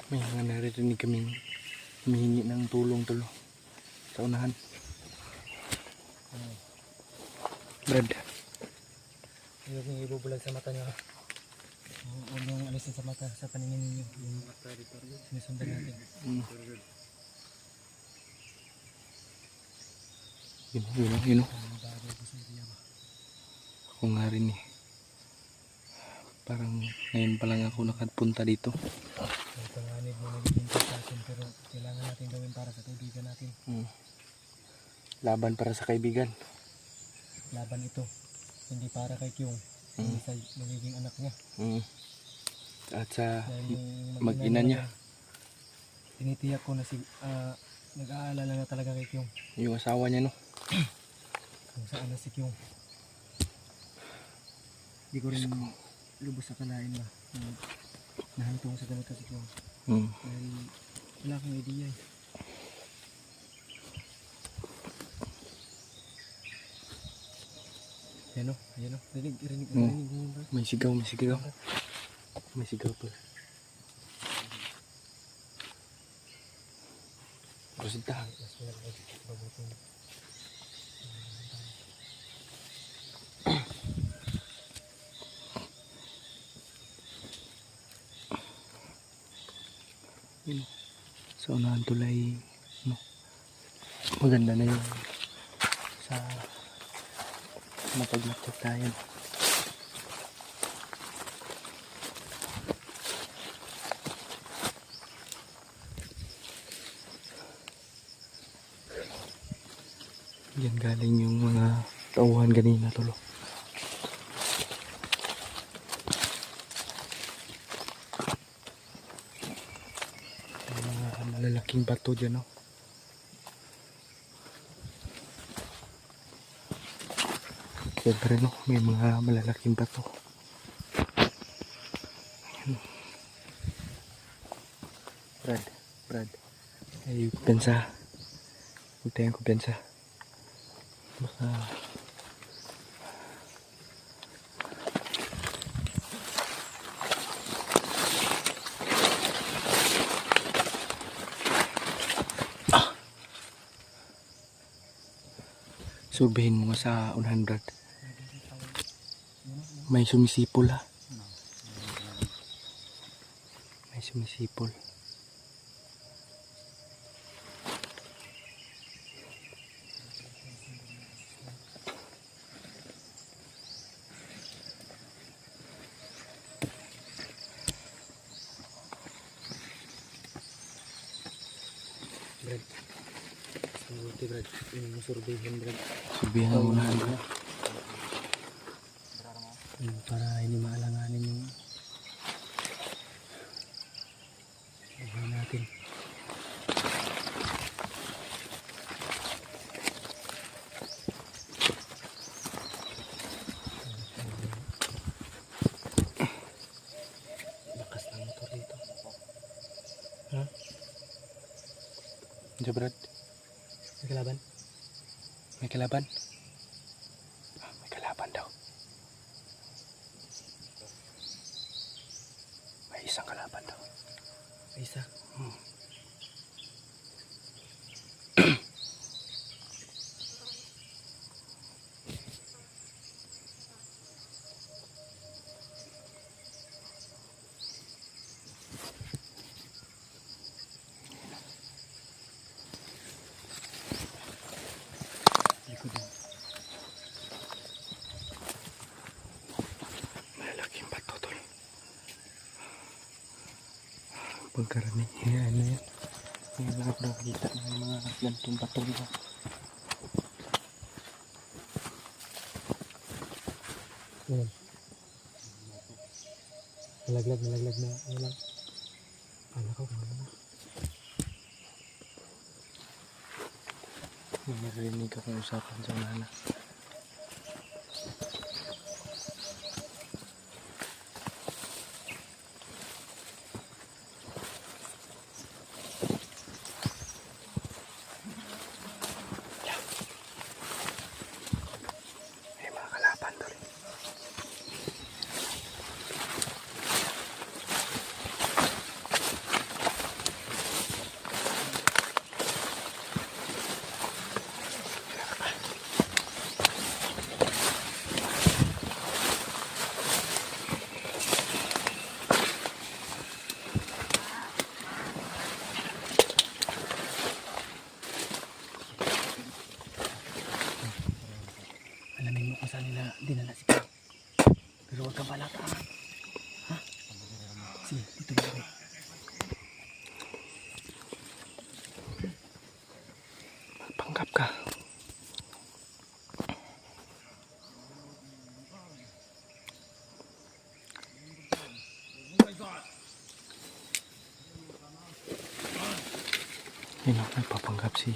May mga naririnig kaming humihingi ng tulong sa unahan. Brad. Huwag niyong ibubulag sa mata niyo. Huwag niyong alisin sa mata, sa paningin ninyo. Yung sinusundan natin. Yun o. Ako nga rin eh. Parang ngayon pa lang ako nakapunta dito. May panganib na nagiging sa atin, pero kailangan natin gawin para sa kaibigan natin. Laban para sa kaibigan. Laban ito. Hindi para kay Kyung. Hindi sa magiging anak niya. At sa Dahil mag-ina niya. Tinitiyak ko na nag-aalala na talaga kay Kyung. Yung asawa niya no. Kung saan na si Kyung. Hindi ko rin lubos sa kalain ba. Nahantong sa ganito si Kyung. Dahil wala akong idea eh. Ayan o. Rinig mo ba? May sigaw. May sigaw pa. Prosita. Sa unahan tulay, maganda na yung sa mapagmatok tayo. Yan galing yung mga tauhan kanina tulo. Mga malalaking bato dyan, no? Siyempre, no? May mga malalaking bato. Ayan. Brad. Ay, pensa. Huwag tayong kupensa. Baka survehin mo sa unahan, Brad. May sumisipol ha. May sumisipol. Brad. Mabuti Brad. Yung surveyhan Brad. Survehin mo unahan, Brad. Para hindi maalanganin yung buhay natin. Lakas ng motor dito. Ha? Diyan, Brad. May kalaban? May kalaban? May kalaban daw. May isang kalaban daw. May isa. Malalaking bato tol. Pagkarami, ano yan? May nakakita ng mga gantong bato nila. Ayan. Nalaglag na. Ano lang. Kala ko ano na. May narinig akong usapan sa unahan. May mga kalaban tol. Yun ako, nagpapanggap si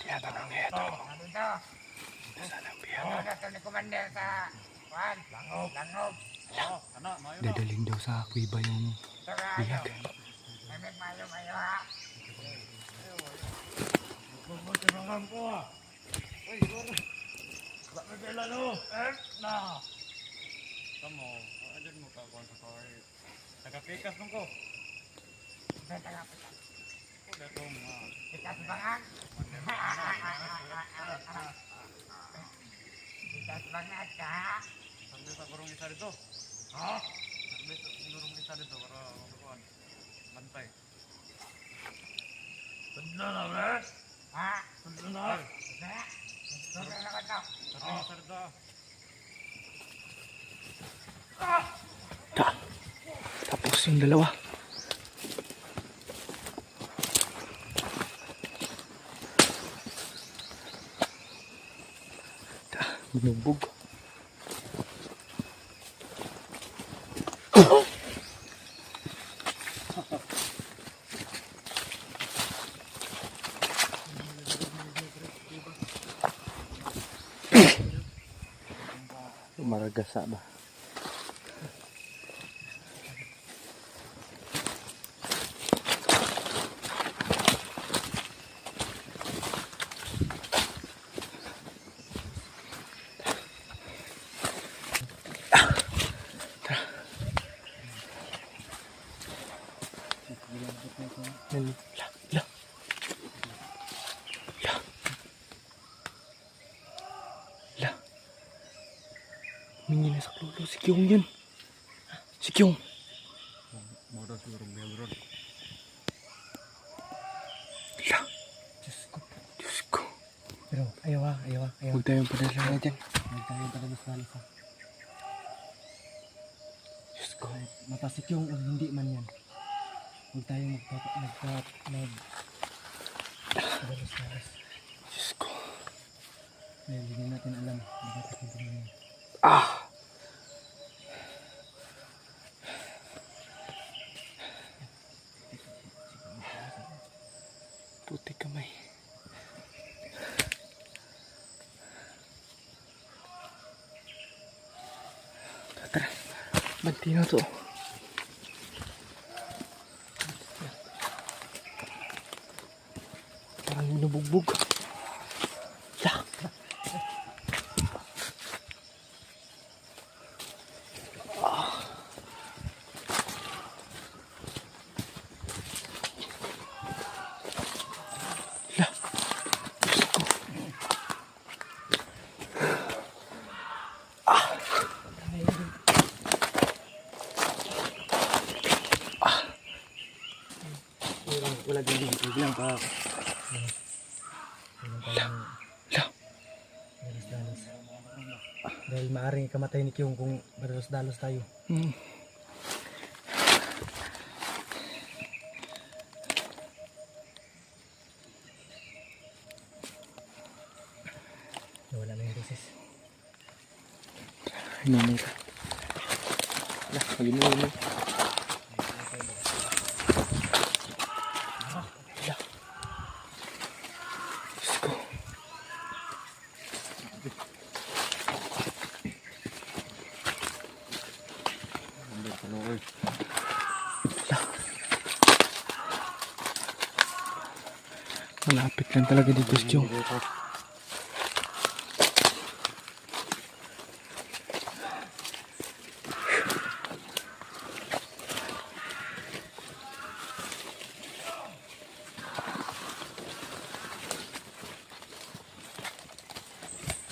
tinatanong niya ito. Nasaan ang biyano? Dadalhin daw sa kuiba yung biyag. Kamu, ajan mo ka kung sa taga-pikas nung ko. Udah dong, pikas banget. Pikas banget, Kak. Sambil sa kurung isa dito. Ha? Sambil sa kurung isa dito para mabukuan. Bantay. Benar na, Bro? Ha? Benar. Benar na ka. Kurung isa dito. Tapos yung dalawa. Binubog. Maragasa ba? Mingi na sa klolo. Si Kyung yun. Si Kyung. Motor siguro may bro. La. Diyos ko. Pero ayaw. Huwag tayong padala dyan. Huwag tayong padala-padala. Diyos ko. Matasik yung hindi man yan. Huwag tayong dalos-dalos. Diyos ko. Hindi natin alam. Hindi natin Ah! Puti kamay. Tara, banti na to. Parang binubugbog. Yak! wala din lang pa. Dalos-dalos. Dahil maaaring ikamatay ni Kyung kung dalos-dalos tayo. Wala na yung boses. Hinamay ka. Lah, mag-inom mo. Malapit lang talaga dito si Kyung.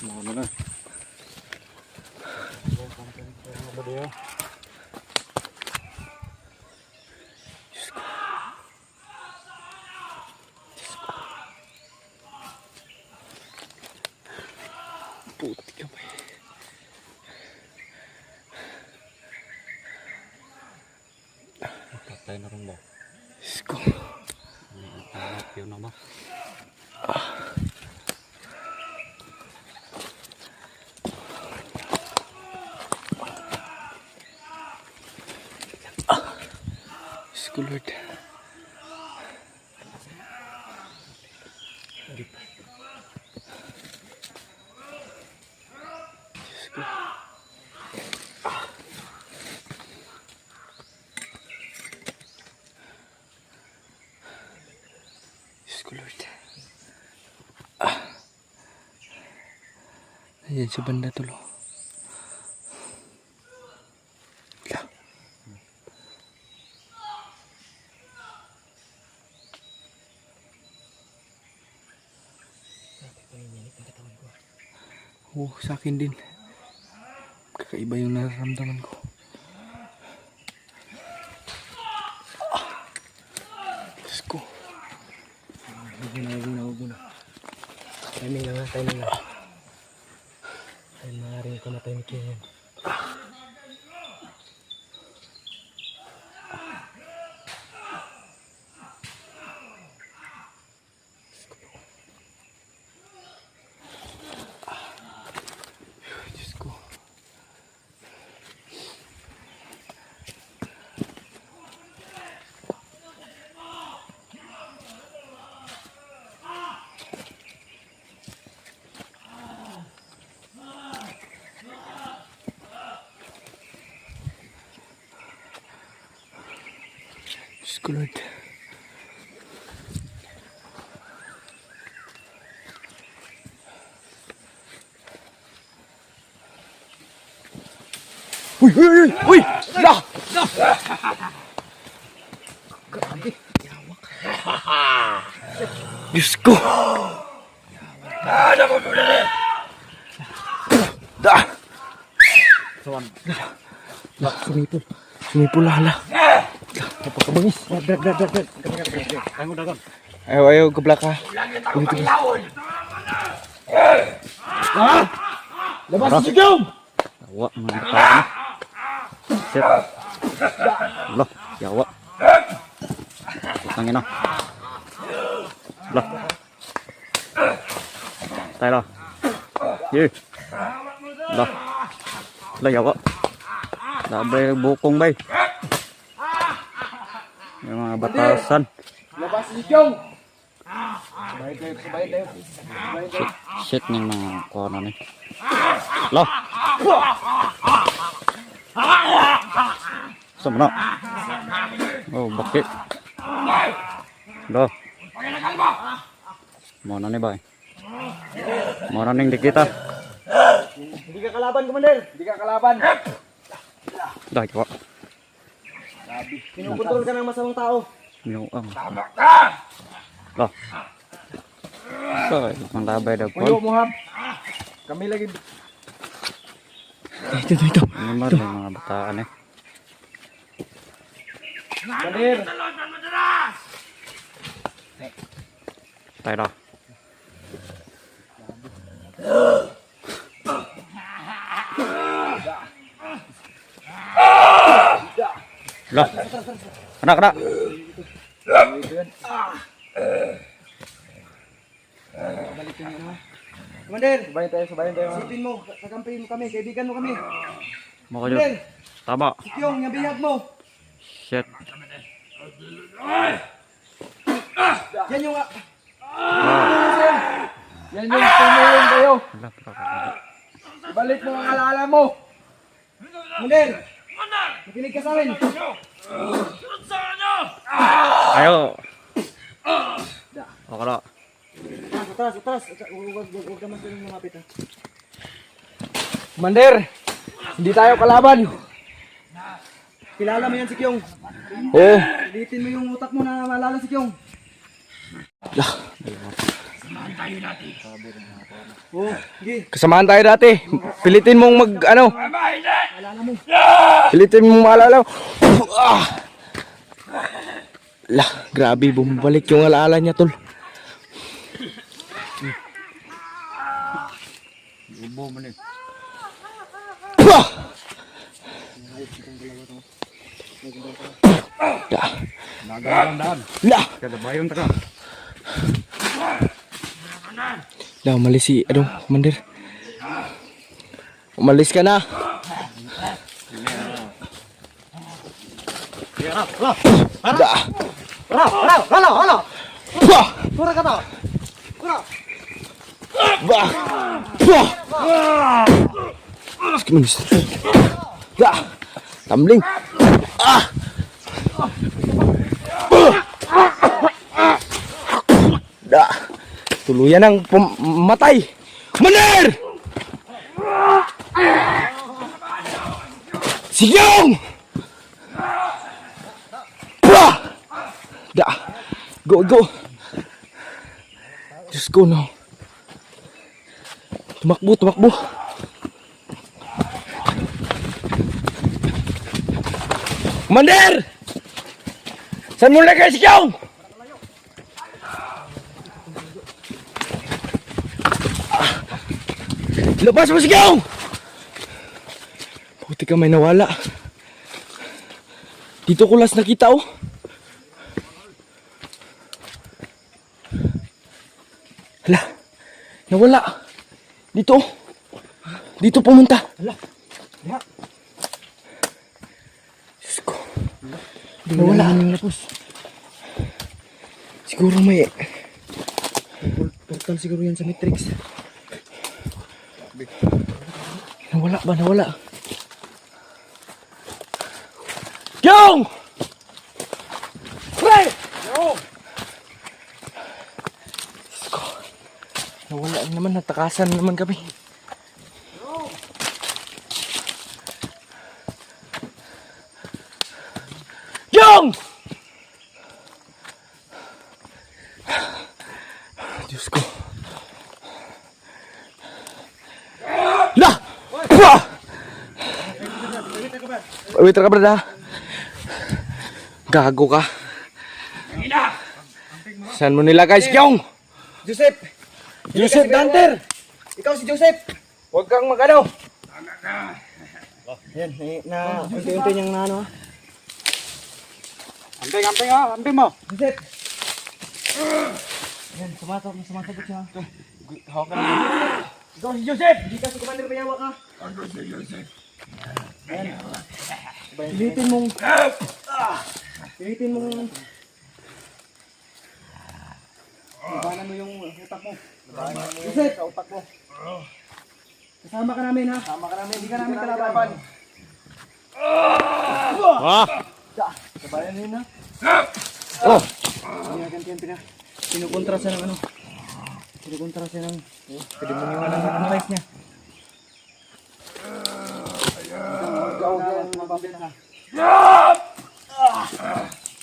Mau na. Patay na rin ba? Diyos ko. Yun na ba? Diyos ko, Lord. Diyos ko. Diyos ko, Lord. Ayan sa banda tulo. Lah. Oh, sa akin din. Kakaiba yung nararamdaman ko. Diyos ko. Huwag na. Timing lang. Ay, maaaring kamatay ni King yan. Diyos ko. Diyos ko, Lord. Uy! Uy! La! Grabe! Diyos ko! Da! Sawan. Sumipol. Sumipol hala. Napakabangis. Drag. Tango dagan. Ayaw, gablak ka. Labas si Jom! Yawa, mga tao na. Shit. Allah, yawa. Putangin na. Allah. Tayo na. Yee. Allah. Allah, yawa. Labay bukong bay. Yung mga batasan. Labas si Jom! Shit ng mga kuha na ni. Lo. Sama na. Oh, bakit? Lo. Mau na ni ba? Mau na ning dikita. Hindi ka kalaban, Commander! Hindi ka kalaban! Dah, coba. Kinukontrol ka ng masamang tao. Minuang. Lo. So, mantabay daw po. Uyo, Muhab. Kami lagi. Ito. Ini mah yung mga bataan eh. Commander! Tayo na. Lah. Kena. Commander! Sabayan tayo. Sipin mo, kakampihin mo kami, kaibigan mo kami. Mau kayo. Tama. Sikyong, yung bihag mo. Shit. Yan yung... Yan yung tumulong kayo. Alah, Ibalik mo ang alaala mo. Commander! Makinig ka sa amin. Ayo. Okay na. Atras. Huwag ka masyadong lumapit. Commander! Hindi tayo kalaban. Kilala mo yan si Kyong. Oo. Ulitin mo yung utak mo na maalala si Kyong. Kasamaan tayo dati. Pilitin mong mag ano. Maalala mo. Pilitin mong maalala. Lah, grabe bumabalik yung alaala niya, tol. Takbo mo ni. Pah! Da. Nagalandaan. La. Kada bayon ta ka. La, umalis si, Commander. Umalis ka na. Da. Halo! Pah! Tura ka to! Bah! Pah! Manis. Da. Tumbling. Ah! Da. Tuluyan ang matay. Commander! Sigyong! Pah! Da. Go. Just go now. Tumakbo. Commander! Saan mo lagay si Kyong? Labas mo si Kyong! Buti ka may nawala. Dito ko last nakita oh. Hala, nawala. Dito pumunta. Hala. Diyos ko. Nawala. Siguro may Portal siguro yan sa Matrix. Nawala. Kyong! Pre! Diyos ko. Nawala naman, natakasan naman kami. Kyong! Diyos ko. Lah! Pah! Wait ka brad ha. Gago ka. Saan mo nilagay si Kyong? Joseph Danter! Ikaw si Joseph! Huwag kang magano. Yan, unti-unti niyang na ano ha. Amping mo. Joseph! Yan, sumasagot siya. Hawak ka naman. Ikaw si Joseph! Hindi ka si Commander Payawa ka. Pilitin mong labanan mo yung utak mo. Joseph, sa utak mo. Kasama ka namin ha. Hindi ka namin kalaban. Kabayan mo yun ha. Oh! Hindi natin pinukontra siya ng ano. Pinukontra siya ng pwede mo niwa ng advice niya.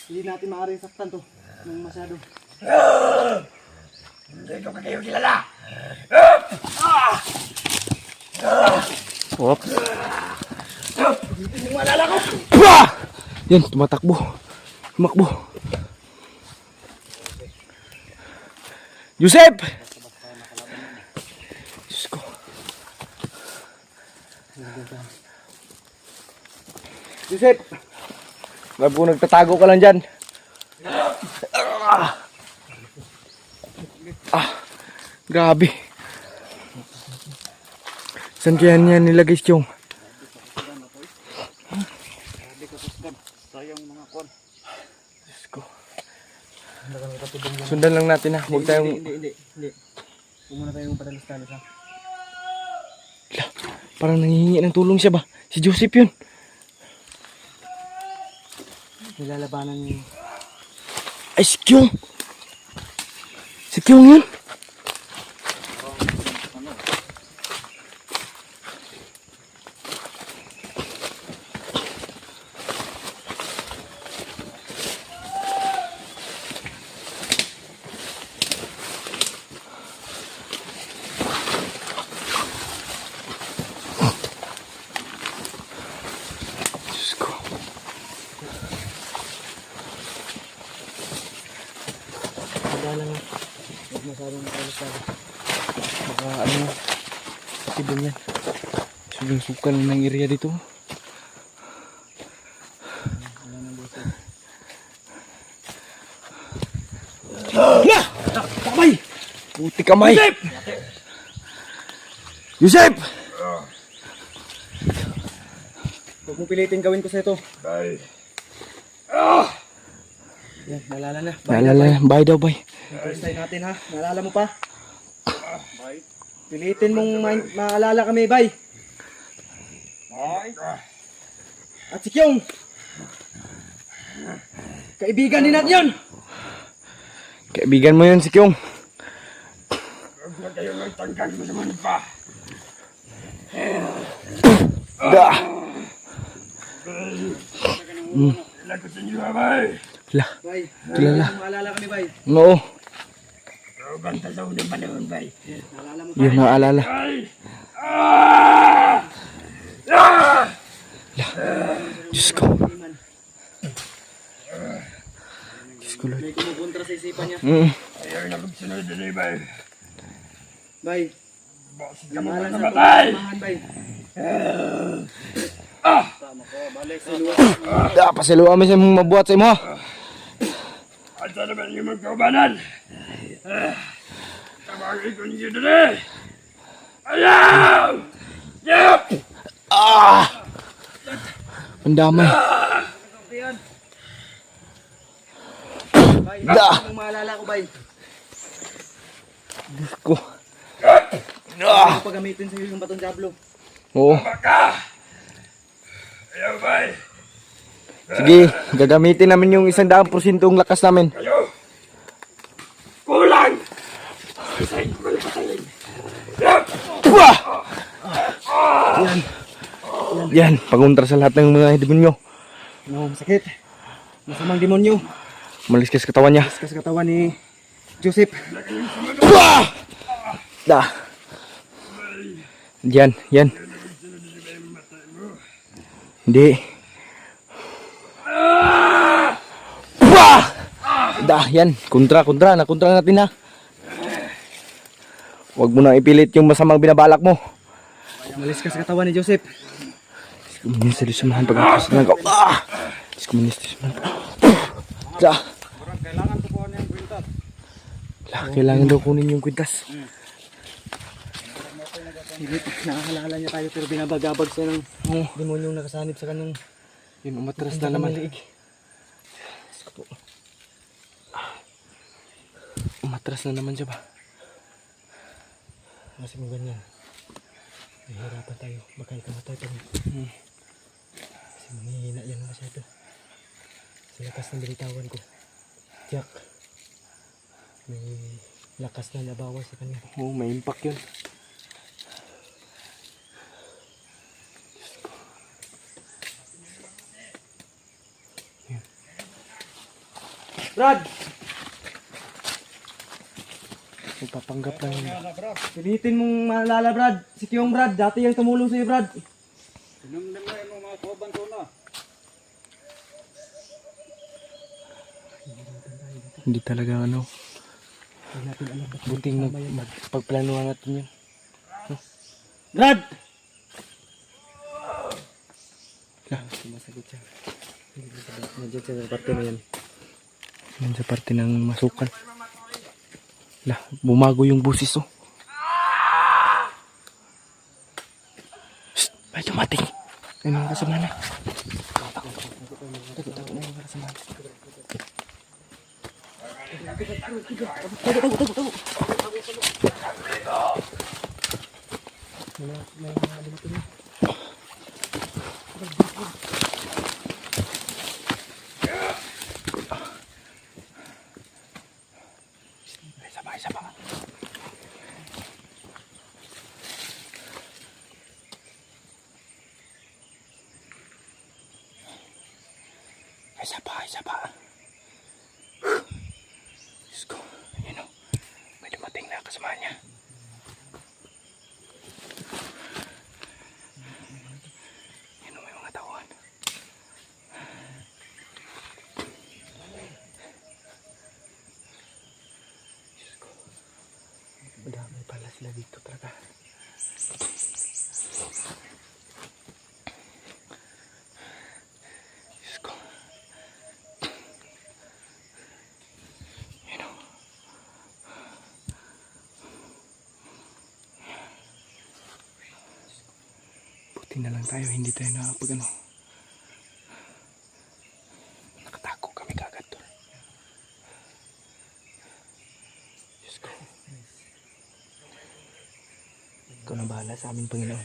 Hindi natin maaaring saktan to ng masyado. Dito ka kayo kilala. Oops. Pah! Yan, tumakbo. Joseph! Diyos ko. Joseph! Bago nagtatago ka lang dyan. Grabe. Saan kaya niya nilagay si Kyong? Diyos ko. Sundan lang natin ha. Huwag tayong... Hindi. Huwag muna tayong padalos-talos ha. Parang nangihingi ng tulong siya ba? Si Joseph yun. Nilalabanan niyo. Ay, si Kyong. Si Kyong yun. Diyos ko. Wala lang ha. Huwag masyadong ganyan. Sobrang sukal ng area dito. Kamay! Puti kamay! Yusef! Huwag mo pilitin gawin ko sa ito. Bay. Yan, naalala na. Naalala na, bye daw bye. Yung first time natin ha. Naalala mo pa? Pilitin mong maalala kami, bay. At si Kyong. Kaibigan din natin yun. Kaibigan mo yun si Kyong. Huwag na kayo magtangkag mo naman pa. Da! Lagot sa inyo, bay. La, Bay, kilala. maalala kami, bay. Oo, Pero banta sa unang panahon, bay. Naalala mo pa. yun naalala. Bay. Diyos ko. Diyos ko Lord. May kumukontra sa isipan niya. Ayaw na magsunod din, bay. Bay, Bakit ka mo naalala sa namatay? pagmamahan, bay. Da, pasiluan mo siya mong mabuhat sa imo. At sa naman yung magkaubanan? Tabagay ko niyo din eh! Ayaw! Yep! Ang damay. Bay, Da! anong maalala ko, bay? Diyos ko. Ano pagamitin sa'yo yung batong Diablo? Oo. Baka! Ayaw, bay! Sige, gagamitin namin yung 100% lakas namin. Kayo! Kulang! Isayin ko kayo patayin! Yep! Pwah! Yan, paguntra sa lahat ng mga demonyo. No, masakit. Masamang demonyo. Malis ka sa katawan niya. Kas katawan ni Joseph. Pwah! Da. Yan, yan. Hindi. Pwah! Da, yan. Kontra. Nakontra natin ha. Huwag mo nang ipilit yung masamang binabalak mo. Malis ka sa katawan ni Joseph. Komunis sa lisamahan pag-akas na nagaw. Komunis sa lisamahan. Da. Kailangan ko po yung kwintas. Kailangan daw kunin yung kwintas. Silip, nakakalala niya tayo pero binabagabag siya ng demonyong nakasanib sa kanyang Yun, umatras na naman. liig. Umatras na naman siya ba? Kasi mo ganyan. Nahihirapan tayo. Baka ikamatay pa. Kasi manghihina yan masyado. Sa lakas ng binitawan ko. Jack. May lakas na nabawas sa kanya. Oo, may impact yun. Brad! Magpapanggap lang yun. Pilitin mong maalala, Brad. Si Kyong, Brad. Dati yung tumulong sa'yo, Brad. Sinumdum na yung mga kuwaban ko na. Hindi talaga ano. Hindi natin alam ba't Buting pagplanuhan natin yun. Brad! Sumasagot siya. Nandiyan siya sa parte na yan. Yan sa parte ng masukan. Lah, bumago yung busis oh. Shhh! May dumating. May mga kasama na. Takot na yung mga kasama na. Isa pa. Isa pa. Diyos ko. Ayun o. May dumating na kasama niya. Ayun o, may mga tauhan. Diyos ko. Madami pala sila dito talaga. Buti na lang tayo, hindi tayo nakapag ano. Nakatago kami kagad doon. Diyos ko. Ikaw na bahala sa aming Panginoon.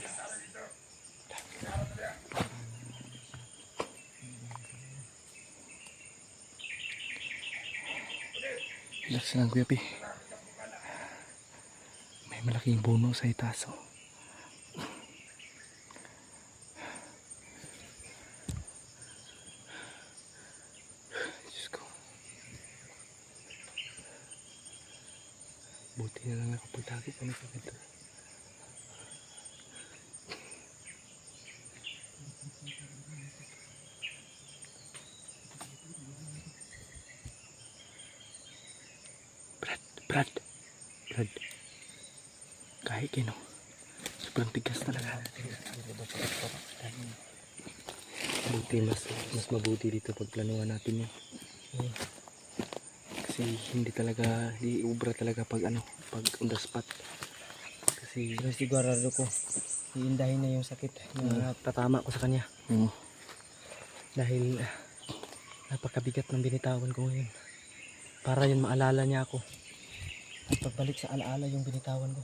Relax lang Kuya Pi. May malaking buno sa itaas oh. Diyos ko. Buti na lang nakapagtago kami sa ito. Brad. Kahit kino. Sobrang tigas talaga. Buti mas mabuti dito pagplanuhan natin yun. Kasi hindi talaga, di ubra talaga pag ano, pag on the spot. Kasi sigurado ko, iindahin na yung sakit na tatama ko sa kanya. Dahil napakabigat ng binitawan ko ngayon. Para yun maalala niya ako. At pagbalik sa alaala yung binitawan ko.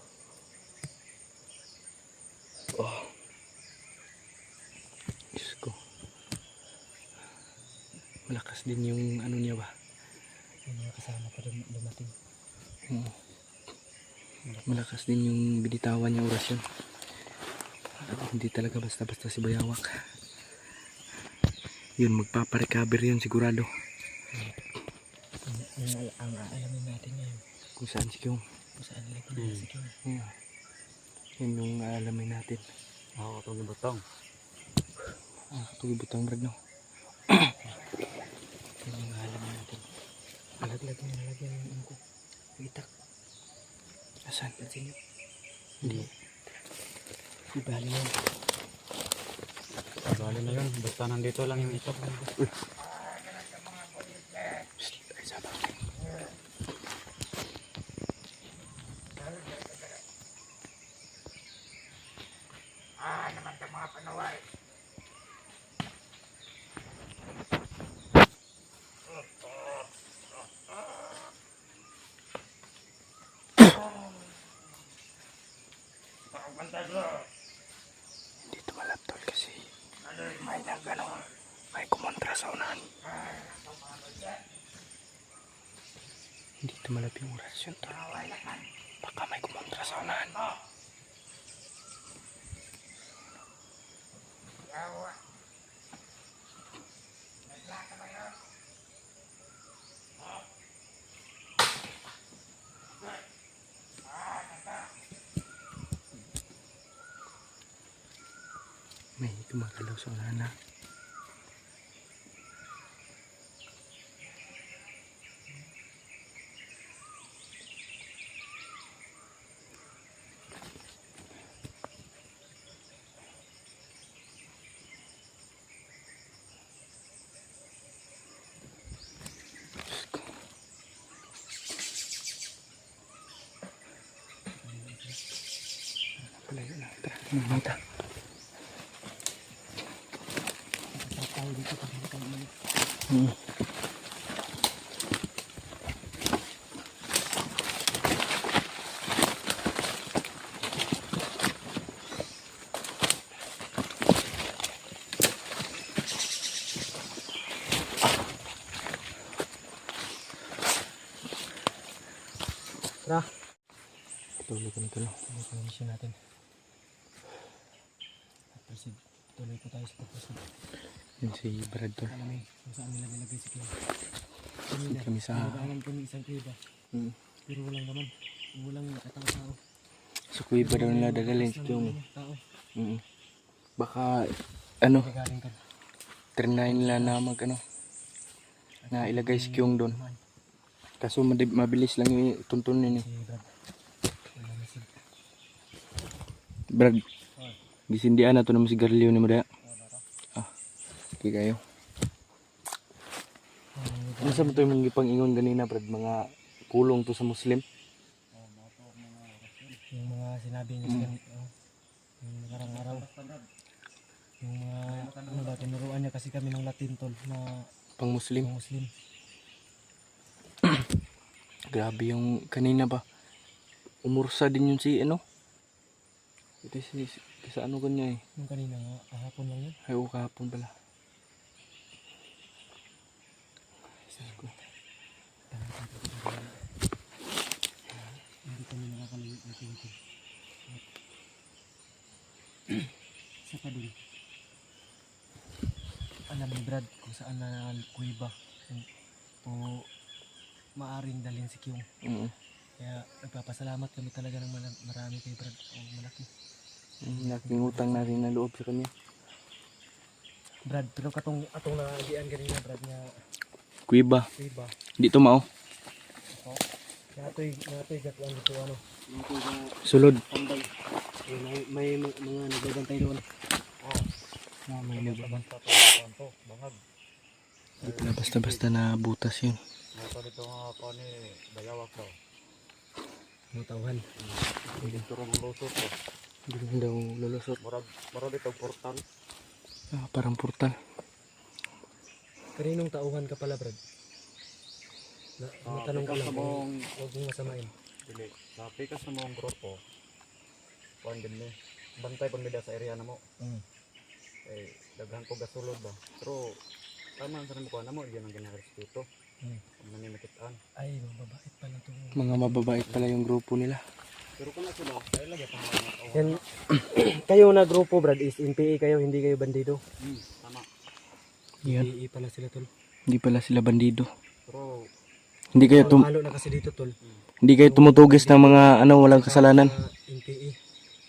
Oh. Diyos ko. Malakas din yung ano niya ba? Yung mga kasama ko dumating. Malakas din yung binitawan niya orasyon. Hindi talaga basta-basta si Bayawak. Yun, magpaparecover yun sigurado. Ang aalamin natin ngayon. Kung saan si Kyung. Kung saan nilagay si Kyung. Yun yung aalamin natin. Ako itong ibutang. Itong ibutang brad no. Yun yung aalamin natin. Nalagyan yung angko. Itak. Asan? Pansin nyo? Hindi. Ibali na yun. Bali na yun. Basta nandito lang yung itak. Ay, sabang. Hindi tumalaptol kasi may kumontra sa unahan. Hindi tumalap yung orasyon to. Baka may kumontra sa unahan. May gumagalaw sa unahan na. Palayo na. Tara, mamita. Tayo dito pag hindi tayo umalis. Tara. Tuloy ko na ito. Tuloy ko na mission natin. At proceed. Tuloy po tayo sa pag-proceed. Yun si Brad to. Alam mo kung saan nila nilagay si Kim. Kami sa... Pinadaanan kami isang kuiba. Pero walang naman. Walang nakatao-tao. Sa kuiba daw nila dadalhin si Kim. Baka ano, trinahin nila na mag ano, na ilagay si Kyung doon. Kaso mabilis lang yung tuntunin eh. Brad, gisindihan na ito naman si Garlio ni Madaya. Okay kayo. Ano sa mo ito yung mga pang-ingon ganina Brad, mga kulong to sa Muslim? Yung mga sinabi niya sa ganito, yung nakarang araw. kasi kami ng Latin tol na Pang Muslim. Muslim. Grabe yung kanina ba. Umursa din yun si ano. Ito sa ano kanya eh. Yung kanina nga, kahapon lang yun. Ay, kahapon pala. Hindi kami nakakalayo ng tingin. Isa pa dun. Alam ni Brad kung saan na kuiba o maaring dalhin si Kyung. Kaya nagpapasalamat kami talaga ng marami kay Brad o malaki. Laking utang na rin na loob sa kanya. Brad, pero atong naagian ganina Brad nga Kuiba. kuiba. Di to mao. Natoy gatuan dito ano. Sulod. Tambay. May mga nagbabantay doon. May Basta to, bangag. Di pala basta-basta na butas yun. Ito dito nga ako ni Bayawak daw. Mutawan. Dito rin ang lusot ko. Hindi rin daw lulusot. Murag dito portal. Parang portal. Kaninong tauhan ka pala Brad? Natanong ko lang kung mong huwag mong masamain. dili. Sa pikas na mong grupo. Kuan din ni. Bantay pag mida sa area na mo. Eh daghan ko gasulod ba. Pero tama sa mo kuan na mo diyan ang ginarespeto. Ang manimakitaan. Ay, mababait pala to. Mga mababait pala yung grupo nila. Pero kung na sila, dahil lagi pang mga Yan, kayo na grupo Brad is NPA kayo, hindi kayo bandido. tama. Yan. NPA pala sila tol. Hindi pala sila bandido. Pero Hindi kayo Halo na kasi dito tol. hindi kayo tumutugis ng mga ano walang kasalanan. NPA.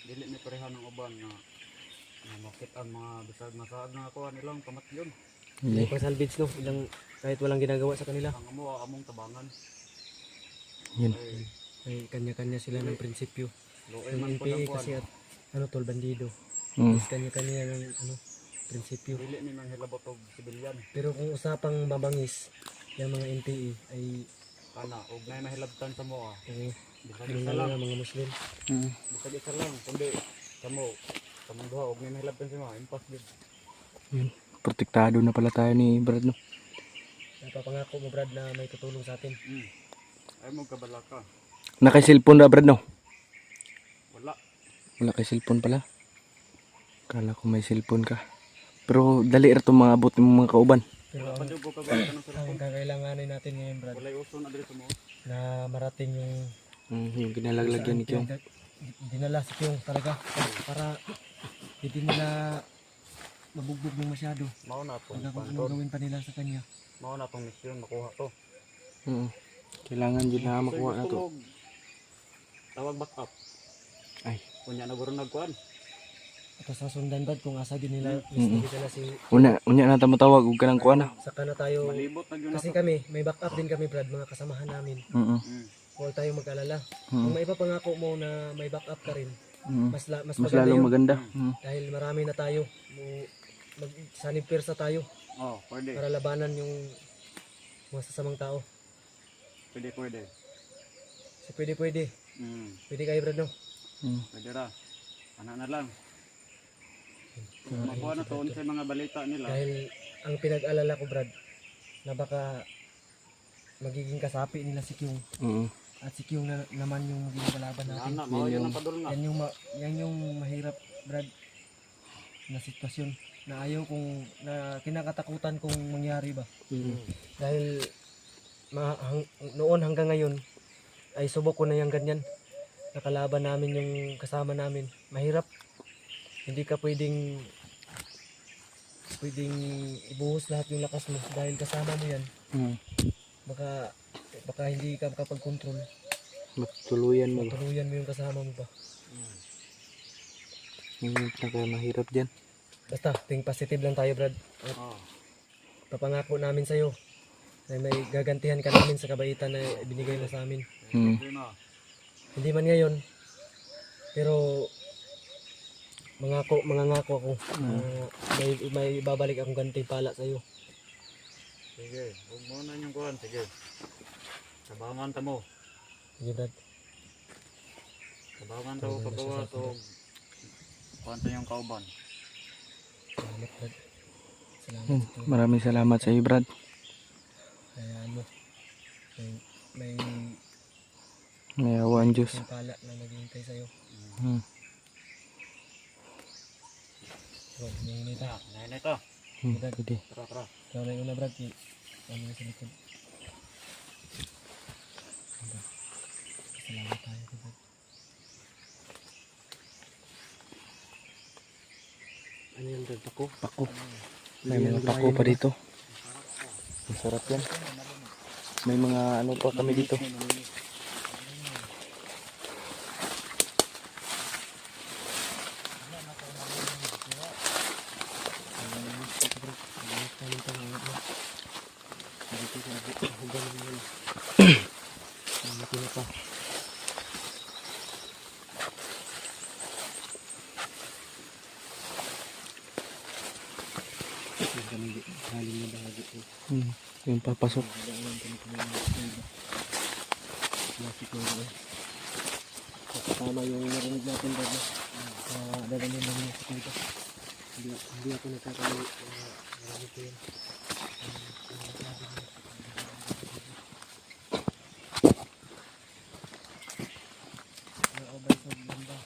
dili ni pareha ng uban na makit ang mga bisag masaag na ako nilang kamatyon. May pasalvage no, ilang kahit walang ginagawa sa kanila. Ang amo among tabangan. Yan. Eh, May kanya-kanya sila ng prinsipyo. loe Yung man po NPA ng kuan. kasi at ano tol bandido. Mm. Is kanya-kanya ng ano prinsipyo. Dili ni nang hilabot og sibilyan. Pero kung usapang mabangis, yung mga NPA ay Kana og nay mahilabtan sa mo bisag ano isa lang lang, mga Muslim. Mm. bisag isa lang kundi kamo kamong duha og nay mahilabtan sa mo impas gid. Yun. Protektado na pala tayo ni Brad no. Napapangako mo Brad na may tutulong sa atin. Ay mo kabala ka. Naka-cellphone na Brad no. Wala. Wala kay cellphone pala. Kala ko may cellphone ka. Pero dali ra to maabot yung mga kauban. Pero Wala pa ang, jud ko kabala ka ng ang cellphone. kakailanganin natin ngayon Brad Walay uso na diri sa mo. na marating yung Yung ginalaglagyan ni Kyung. dinala si Kyung talaga para hindi nila mabugbog ng masyado. Mao na to. Kung ano gawin pa nila sa kanya. Mao na tong mission makuha to. Kailangan yun na makuha na to. Tawag backup. Ay. Kunya na guro nagkuan. Ito sa sundan Brad kung asa din nila nila si Unya na matawag ug kanang kuha na. saka na tayo Malibot na gyud kasi kami may backup din kami Brad mga kasamahan namin. Huwag tayong mag-alala. Kung may ipapangako mo na may backup ka rin, mas Mas maganda lalong yun. maganda. Dahil marami na tayo. Magsanib persa tayo Oh, pwede. para labanan yung mga sasamang tao. Pwede. So pwede. Pwede kayo Brad no? Pwede ra. Ana na lang. Makuha na to sa mga balita nila. Dahil ang pinag-alala ko Brad na baka magiging kasapi nila si Kyung at si Kyung na, naman yung magiging kalaban natin. Ana, mao yun ang padul nga. Yan yung mahirap Brad na sitwasyon na ayaw kong na kinakatakutan kong mangyari ba. Dahil noon hanggang ngayon ay subok ko na yung ganyan. Nakalaban namin yung kasama namin. Mahirap. Hindi ka pwedeng ibuhos lahat yung lakas mo dahil kasama mo yan. Baka hindi ka makapag-control. Matuluyan mo. Tuluyan mo yung kasama mo pa. Yung mahirap dyan. Basta, think positive lang tayo Brad. At papangako namin sa'yo na may gagantihan ka namin sa kabaitan na binigay mo sa amin. Hindi man ngayon, pero mangangako ako may babalik akong gantimpala sa iyo. Sige, huwag mo na yung kuhan. Sige. Sabangan ta mo. Sige Brad. Sabangan daw pagawa so kuhan ta yung kauban. Salamat Brad. Salamat ito. Maraming salamat sa iyo, Brad. Kaya ano, may May awa ang Diyos. pala na naghihintay sa'yo. Hmm. So, hinihinay tayo. Nahin na ito. Brad, pwede. Tara, tara. Ikaw na yung una, Brad. Ano na sa likod. Salamat tayo, Brad. Ano yung Brad? Pako? Pako. May mga pako pa dito. Masarap yan. May mga ano pa kami dito. Yung papasok. Tama yung narinig natin, Brad. Dadalhin namin yung sakita. Hindi ako nagkakamali. Marami ko yun. Naobay sa banda.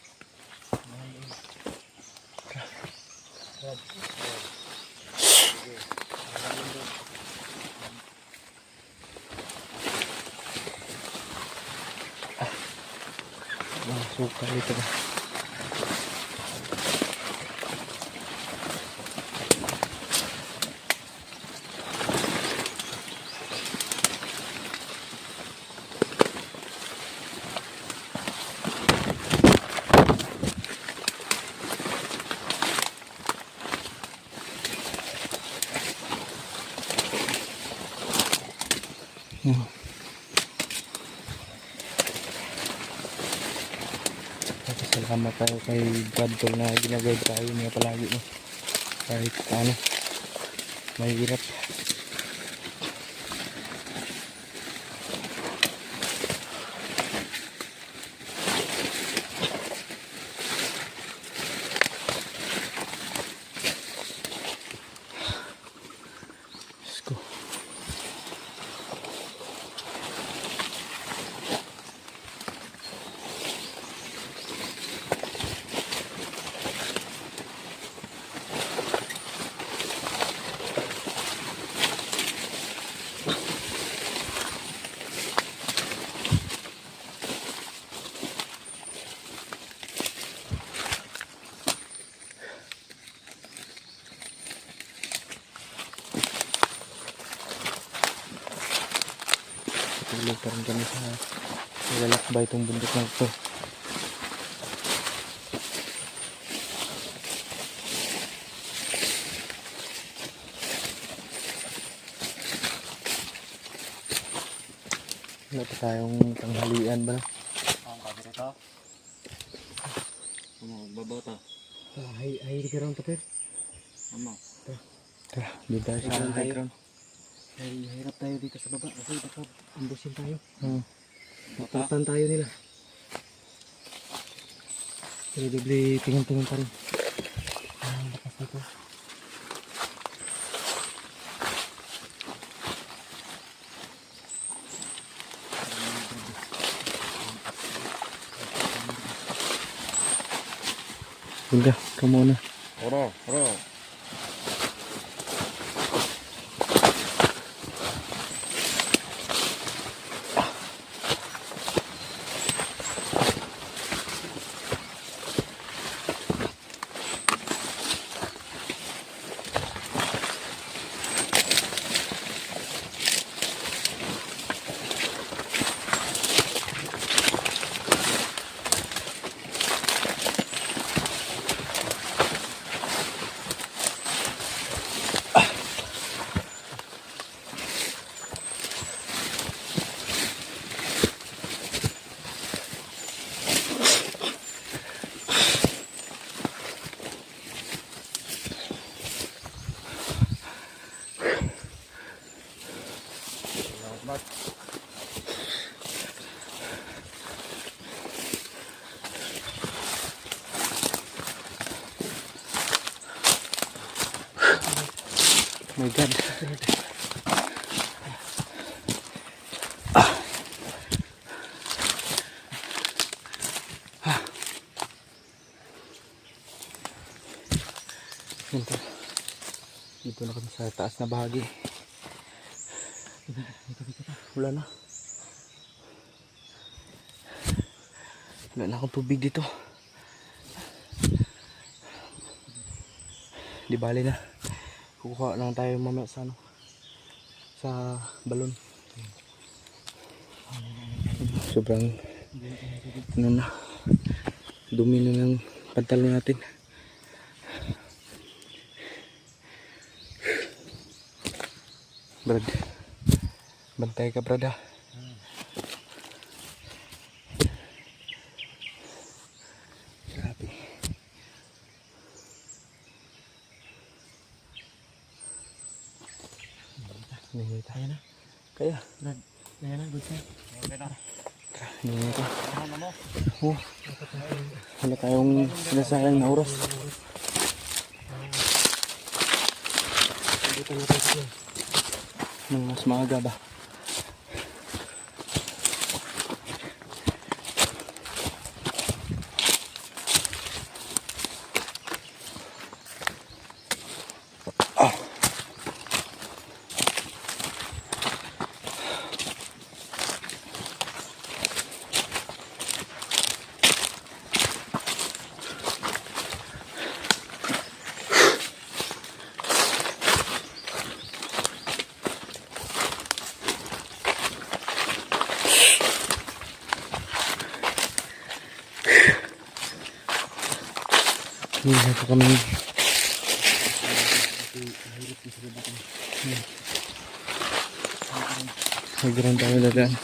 Mahal yun. Brad. Suka dito ba? Salamat tayo kay Brad Tol na ginagay tayo niya palagi no. Kahit ano mahirap. Let's go. Tulog pa rin kami sa lalakbay itong bundok na ito. Wala pa tayong tanghalian ba? Ang kapit ito. Babota. Ay, ka rin, Pater. Ano? Tara, di tayo sa high ground. Ay, hirap tayo dito sa baba kasi baka ambusin tayo. Bota. Tatan tayo nila. Pero doble tingin-tingin pa rin. Ang lakas nito. Huwag ka muna. Oro, oro. My God. Ganito. Dito na kami sa taas na bahagi. Wala na. Wala na akong tubig dito. Di bali na. Kukuha lang tayo mamaya sa ano. Sa balon. Sobrang ano na. Dumi na ng pantalon natin. Brad, bantay ka brad ha. Grabe. Hindi tayo na. Kaya, Brad, kaya na, good sir. Okay na. hindi ko. Ano mo? Oh, wala tayong sinasayang na oras. Dito na tayo. Nang mas maaga ba? Hindi na po kami. Nagkaroon tayo dadaan.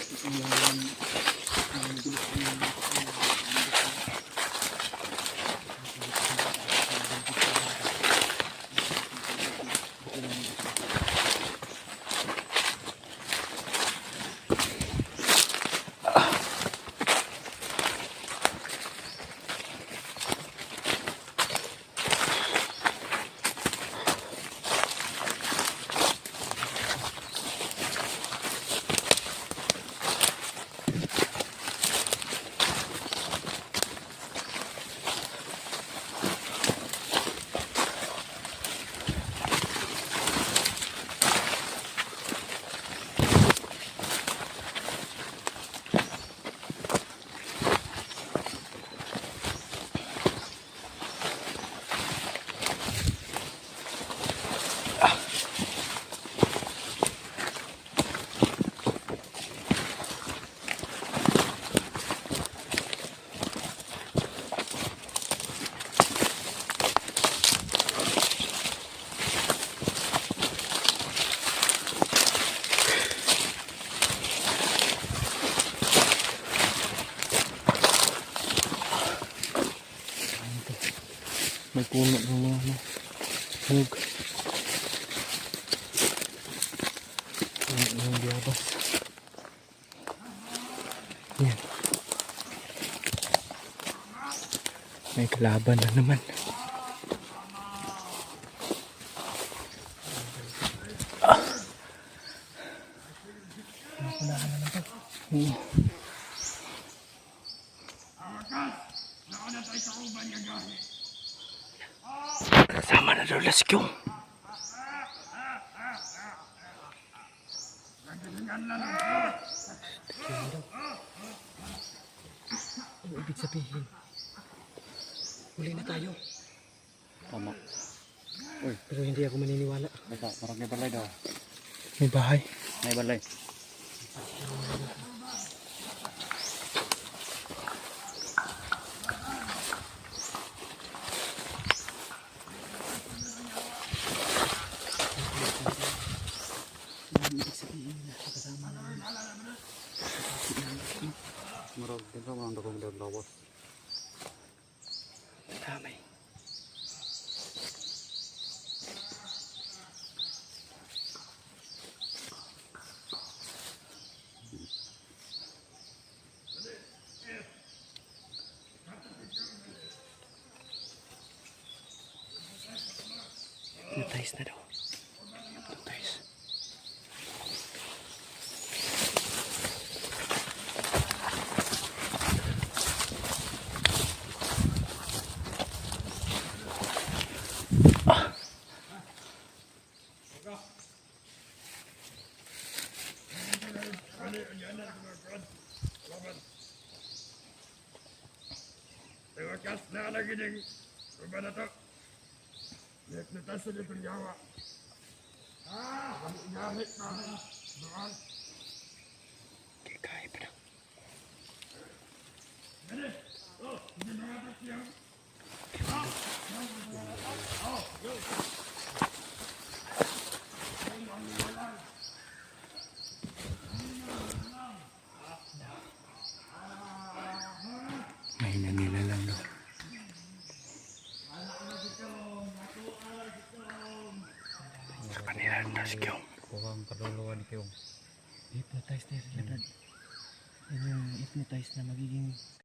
May puno ng mga ano. Hug. Ayan, yung biyabas. Yan. May kalaban na naman. Nakunahan na lang to. Kasama na daw rescue. Ano ibig sabihin? Huli na tayo. Tama. Pero hindi ako maniniwala. Basta, parang may balay daw. May bahay. May balay. Marag dito mga dakong daglawas. Damay. Natayos na daw. Likas na nagining ruba na to. Likas na dito yawa. Kami nyamit na. Doon. Kaya pa na. Hindi na nga siya. Mahina nila lang no. Sa kanila na si Kyong. Kuha ang kaluluwa ni Kyong. Hypnotize na sila, Brad. Yan yung hypnotize na magiging